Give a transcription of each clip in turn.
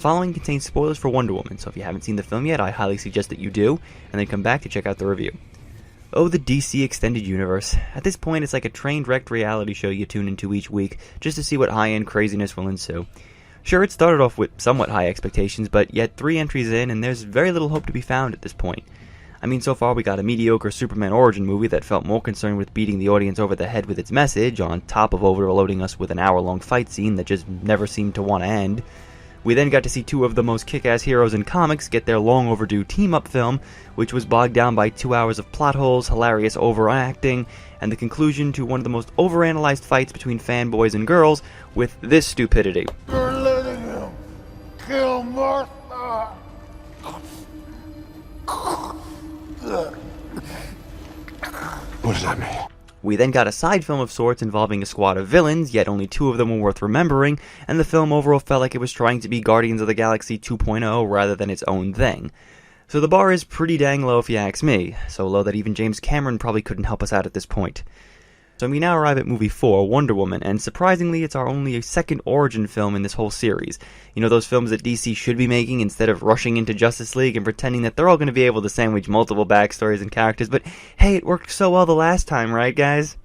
following contains spoilers for Wonder Woman, so if you haven't seen the film yet, I highly suggest that you do, and then come back to check out the review. Oh, the DC Extended Universe. At this point, it's like a train-wrecked reality show you tune into each week, just to see what high-end craziness will ensue. Sure, it started off with somewhat high expectations, but yet 3 entries in, and there's very little hope to be found at this point. I mean, so far we got a mediocre Superman origin movie that felt more concerned with beating the audience over the head with its message, on top of overloading us with an hour-long fight scene that just never seemed to want to end. We then got to see 2 of the most kick-ass heroes in comics get their long-overdue team-up film, which was bogged down by 2 hours of plot holes, hilarious overacting, and the conclusion to one of the most overanalyzed fights between fanboys and girls with this stupidity. You're letting him kill Martha! What does that mean? We then got a side film of sorts involving a squad of villains, yet only 2 of them were worth remembering, and the film overall felt like it was trying to be Guardians of the Galaxy 2.0 rather than its own thing. So the bar is pretty dang low if you ask me, so low that even James Cameron probably couldn't help us out at this point. So we now arrive at movie 4, Wonder Woman, and surprisingly it's our only second origin film in this whole series. You know, those films that DC should be making instead of rushing into Justice League and pretending that they're all going to be able to sandwich multiple backstories and characters, but hey, it worked so well the last time, right guys?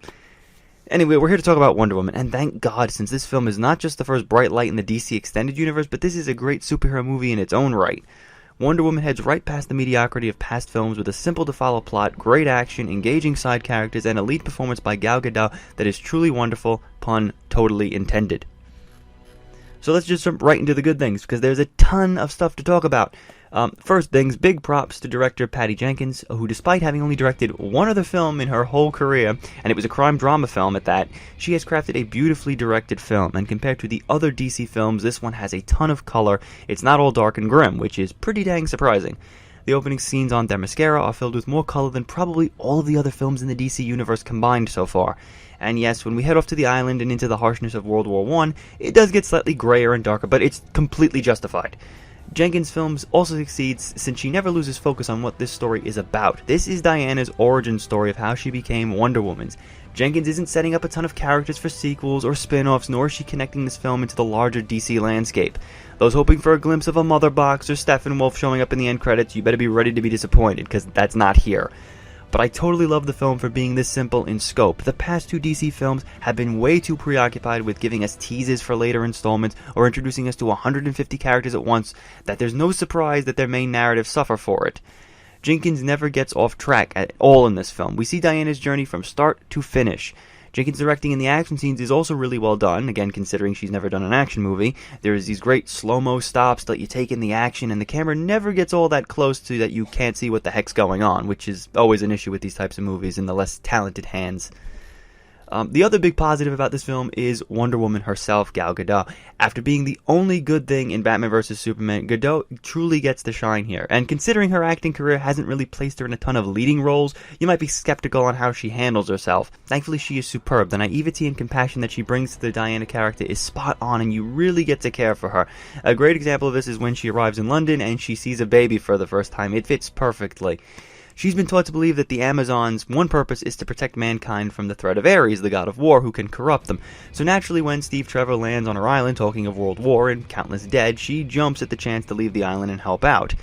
Anyway, we're here to talk about Wonder Woman, and thank God, since this film is not just the first bright light in the DC Extended Universe, but this is a great superhero movie in its own right. Wonder Woman heads right past the mediocrity of past films with a simple-to-follow plot, great action, engaging side characters, and a lead performance by Gal Gadot that is truly wonderful, pun totally intended. So let's just jump right into the good things, because there's a ton of stuff to talk about. First things, big props to director Patty Jenkins, who despite having only directed one other film in her whole career, and it was a crime drama film at that, she has crafted a beautifully directed film, and compared to the other DC films, this one has a ton of color. It's not all dark and grim, which is pretty dang surprising. The opening scenes on Themyscira are filled with more color than probably all of the other films in the DC universe combined so far. And yes, when we head off to the island and into the harshness of World War I, it does get slightly grayer and darker, but it's completely justified. Jenkins' films also succeeds since she never loses focus on what this story is about. This is Diana's origin story of how she became Wonder Woman. Jenkins isn't setting up a ton of characters for sequels or spin-offs, nor is she connecting this film into the larger DC landscape. Those hoping for a glimpse of a Mother Box or Steppenwolf showing up in the end credits, you better be ready to be disappointed, because that's not here. But I totally love the film for being this simple in scope. The past 2 DC films have been way too preoccupied with giving us teases for later installments or introducing us to 150 characters at once that there's no surprise that their main narratives suffer for it. Jenkins never gets off track at all in this film. We see Diana's journey from start to finish. Jenkins' directing in the action scenes is also really well done, again considering she's never done an action movie. There's these great slow-mo stops that you take in the action, and the camera never gets all that close to that you can't see what the heck's going on, which is always an issue with these types of movies in the less talented hands. The other big positive about this film is Wonder Woman herself, Gal Gadot. After being the only good thing in Batman vs. Superman, Gadot truly gets the shine here. And considering her acting career hasn't really placed her in a ton of leading roles, you might be skeptical on how she handles herself. Thankfully, she is superb. The naivety and compassion that she brings to the Diana character is spot on, and you really get to care for her. A great example of this is when she arrives in London and she sees a baby for the first time. It fits perfectly. She's been taught to believe that the Amazons' one purpose is to protect mankind from the threat of Ares, the god of war, who can corrupt them. So naturally, when Steve Trevor lands on her island talking of World War and countless dead, she jumps at the chance to leave the island and help out.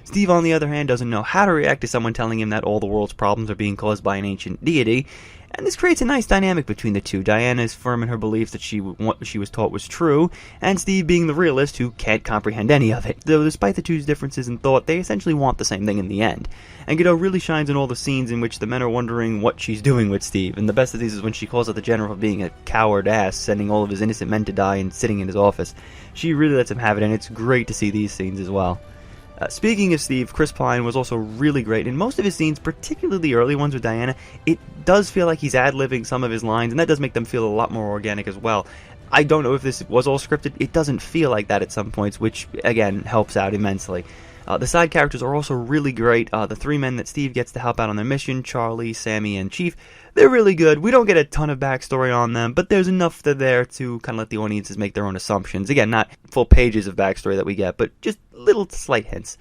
Steve, on the other hand, doesn't know how to react to someone telling him that all the world's problems are being caused by an ancient deity, and this creates a nice dynamic between the two. Diana is firm in her beliefs that what she was taught was true, and Steve being the realist who can't comprehend any of it. Though despite the two's differences in thought, they essentially want the same thing in the end. And Gadot really shines in all the scenes in which the men are wondering what she's doing with Steve, and the best of these is when she calls out the general for being a coward ass, sending all of his innocent men to die and sitting in his office. She really lets him have it, and it's great to see these scenes as well. Speaking of Steve, Chris Pine was also really great. In most of his scenes, particularly the early ones with Diana, it does feel like he's ad-libbing some of his lines, and that does make them feel a lot more organic as well. I don't know if this was all scripted. It doesn't feel like that at some points, which, again, helps out immensely. The side characters are also really great. The 3 men that Steve gets to help out on their mission, Charlie, Sammy, and Chief, they're really good. We don't get a ton of backstory on them, but there's enough there to kind of let the audiences make their own assumptions. Again, not full pages of backstory that we get, but just little slight hints.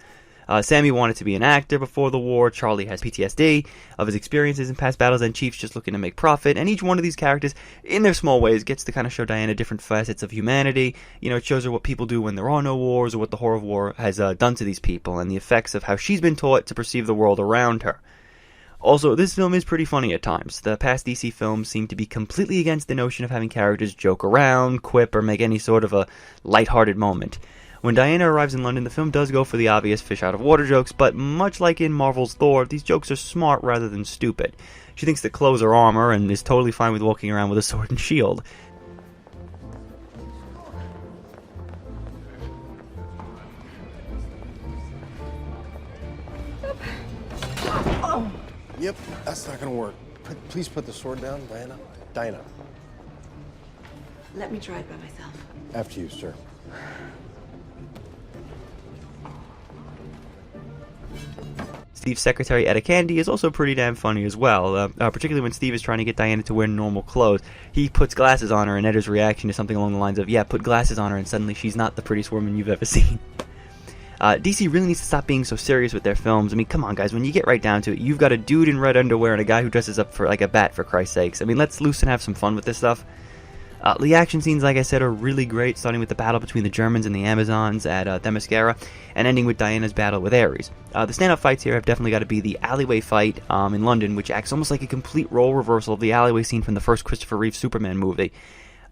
Sammy wanted to be an actor before the war. Charlie has PTSD of his experiences in past battles, and Chief's just looking to make profit. And each one of these characters, in their small ways, gets to kind of show Diana different facets of humanity. It shows her what people do when there are no wars, or what the horror of war has done to these people, and the effects of how she's been taught to perceive the world around her. Also, this film is pretty funny at times. The past DC films seem to be completely against the notion of having characters joke around, quip, or make any sort of a lighthearted moment. When Diana arrives in London, the film does go for the obvious fish-out-of-water jokes, but much like in Marvel's Thor, these jokes are smart rather than stupid. She thinks that clothes are armor, and is totally fine with walking around with a sword and shield. Yep, that's not gonna work. Please put the sword down, Diana. Diana. Let me try it by myself. After you, sir. Steve's secretary, Etta Candy, is also pretty damn funny as well, particularly when Steve is trying to get Diana to wear normal clothes. He puts glasses on her, and Etta's reaction is something along the lines of, yeah, put glasses on her, and suddenly she's not the prettiest woman you've ever seen. DC really needs to stop being so serious with their films. I mean, come on, guys, when you get right down to it, you've got a dude in red underwear and a guy who dresses up for like a bat, for Christ's sakes. I mean, let's loose and have some fun with this stuff. The action scenes, like I said, are really great, starting with the battle between the Germans and the Amazons at Themyscira, and ending with Diana's battle with Ares. The stand-up fights here have definitely got to be the alleyway fight in London, which acts almost like a complete role reversal of the alleyway scene from the first Christopher Reeve Superman movie.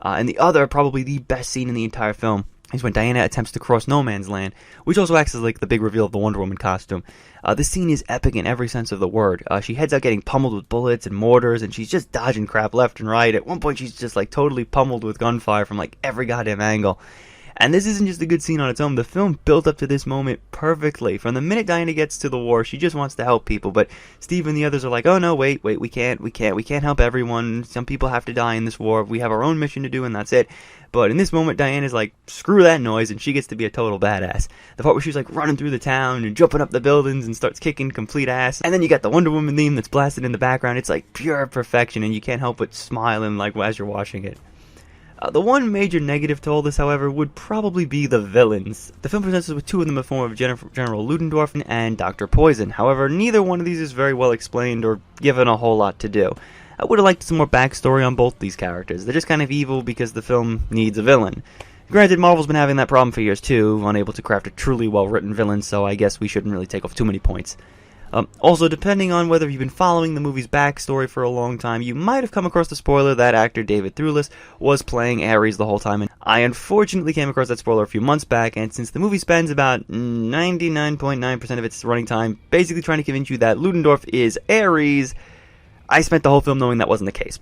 And the other, probably the best scene in the entire film, is when Diana attempts to cross no man's land, which also acts as like the big reveal of the Wonder Woman costume. This scene is epic in every sense of the word. She heads out getting pummeled with bullets and mortars, and she's just dodging crap left and right. At one point, she's just like totally pummeled with gunfire from like every goddamn angle. And this isn't just a good scene on its own. The film built up to this moment perfectly. From the minute Diana gets to the war, she just wants to help people. But Steve and the others are like, oh no, wait, we can't help everyone. Some people have to die in this war. We have our own mission to do, and that's it. But in this moment, Diana's like, screw that noise, and she gets to be a total badass. The part where she's like running through the town and jumping up the buildings and starts kicking complete ass. And then you got the Wonder Woman theme that's blasted in the background. It's like pure perfection, and you can't help but smiling like as you're watching it. The one major negative to all this, however, would probably be the villains. The film presents us with two of them in the form of General Ludendorff and Dr. Poison. However, neither one of these is very well explained or given a whole lot to do. I would have liked some more backstory on both these characters. They're just kind of evil because the film needs a villain. Granted, Marvel's been having that problem for years too, unable to craft a truly well-written villain, so I guess we shouldn't really take off too many points. Also, depending on whether you've been following the movie's backstory for a long time, you might have come across the spoiler that actor David Thewlis was playing Ares the whole time, and I unfortunately came across that spoiler a few months back, and since the movie spends about 99.9% of its running time basically trying to convince you that Ludendorff is Ares, I spent the whole film knowing that wasn't the case.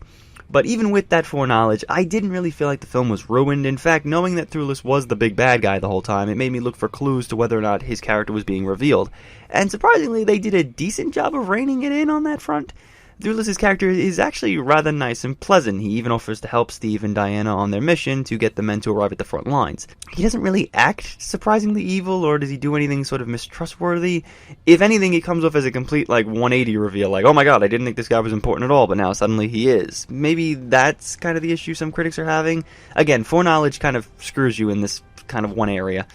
But even with that foreknowledge, I didn't really feel like the film was ruined. In fact, knowing that Thewlis was the big bad guy the whole time, it made me look for clues to whether or not his character was being revealed. And surprisingly, they did a decent job of reining it in on that front. Thewlis' character is actually rather nice and pleasant. He even offers to help Steve and Diana on their mission to get the men to arrive at the front lines. He doesn't really act surprisingly evil, or does he do anything sort of mistrustworthy? If anything, he comes off as a complete, 180 reveal, like, oh my god, I didn't think this guy was important at all, but now suddenly he is. Maybe that's kind of the issue some critics are having. Again, foreknowledge kind of screws you in this kind of one area.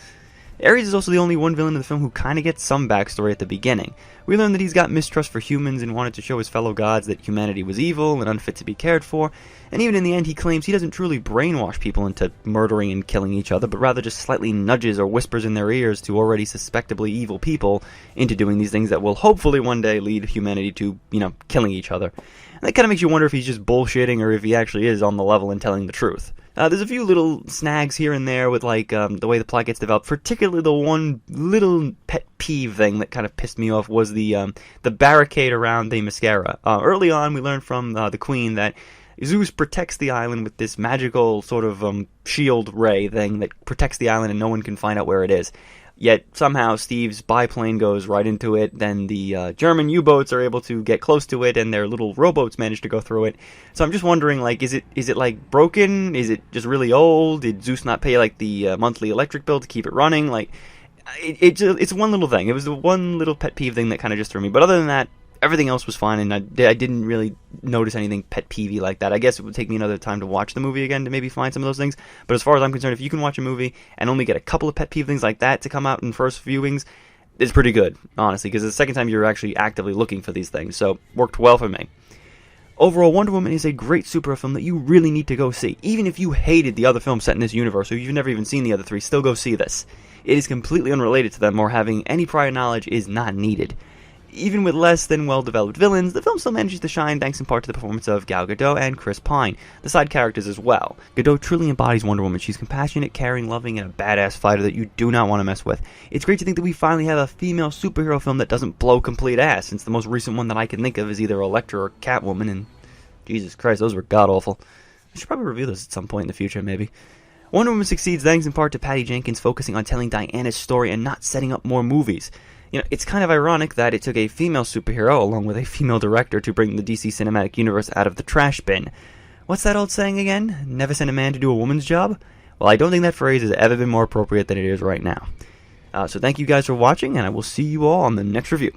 Ares is also the only one villain in the film who kind of gets some backstory at the beginning. We learn that he's got mistrust for humans and wanted to show his fellow gods that humanity was evil and unfit to be cared for, and even in the end he claims he doesn't truly brainwash people into murdering and killing each other, but rather just slightly nudges or whispers in their ears to already suspectably evil people into doing these things that will hopefully one day lead humanity to, killing each other. And that kind of makes you wonder if he's just bullshitting or if he actually is on the level and telling the truth. There's a few little snags here and there with the way the plot gets developed. Particularly the one little pet peeve thing that kind of pissed me off was the barricade around the Themyscira. Early on, we learned from the Queen that Zeus protects the island with this magical sort of shield ray thing that protects the island and no one can find out where it is. Yet somehow Steve's biplane goes right into it, then the German U-boats are able to get close to it, and their little rowboats manage to go through it. So I'm just wondering, is it broken? Is it just really old? Did Zeus not pay the monthly electric bill to keep it running? It's one little thing. It was the one little pet peeve thing that kind of just threw me. But other than that, everything else was fine, and I didn't really notice anything pet peevey like that. I guess it would take me another time to watch the movie again to maybe find some of those things. But as far as I'm concerned, if you can watch a movie and only get a couple of pet peeve things like that to come out in first viewings, is pretty good, honestly, because it's the second time you're actually actively looking for these things, so worked well for me. Overall, Wonder Woman is a great superhero film that you really need to go see. Even if you hated the other films set in this universe, or you've never even seen the other three, still go see this. It is completely unrelated to them, or having any prior knowledge is not needed. Even with less than well-developed villains, the film still manages to shine thanks in part to the performance of Gal Gadot and Chris Pine, the side characters as well. Gadot truly embodies Wonder Woman. She's compassionate, caring, loving, and a badass fighter that you do not want to mess with. It's great to think that we finally have a female superhero film that doesn't blow complete ass, since the most recent one that I can think of is either Elektra or Catwoman, and Jesus Christ, those were god-awful. I should probably review those at some point in the future, maybe. Wonder Woman succeeds thanks in part to Patty Jenkins focusing on telling Diana's story and not setting up more movies. It's kind of ironic that it took a female superhero, along with a female director, to bring the DC Cinematic Universe out of the trash bin. What's that old saying again? Never send a man to do a woman's job? Well, I don't think that phrase has ever been more appropriate than it is right now. So thank you guys for watching, and I will see you all on the next review.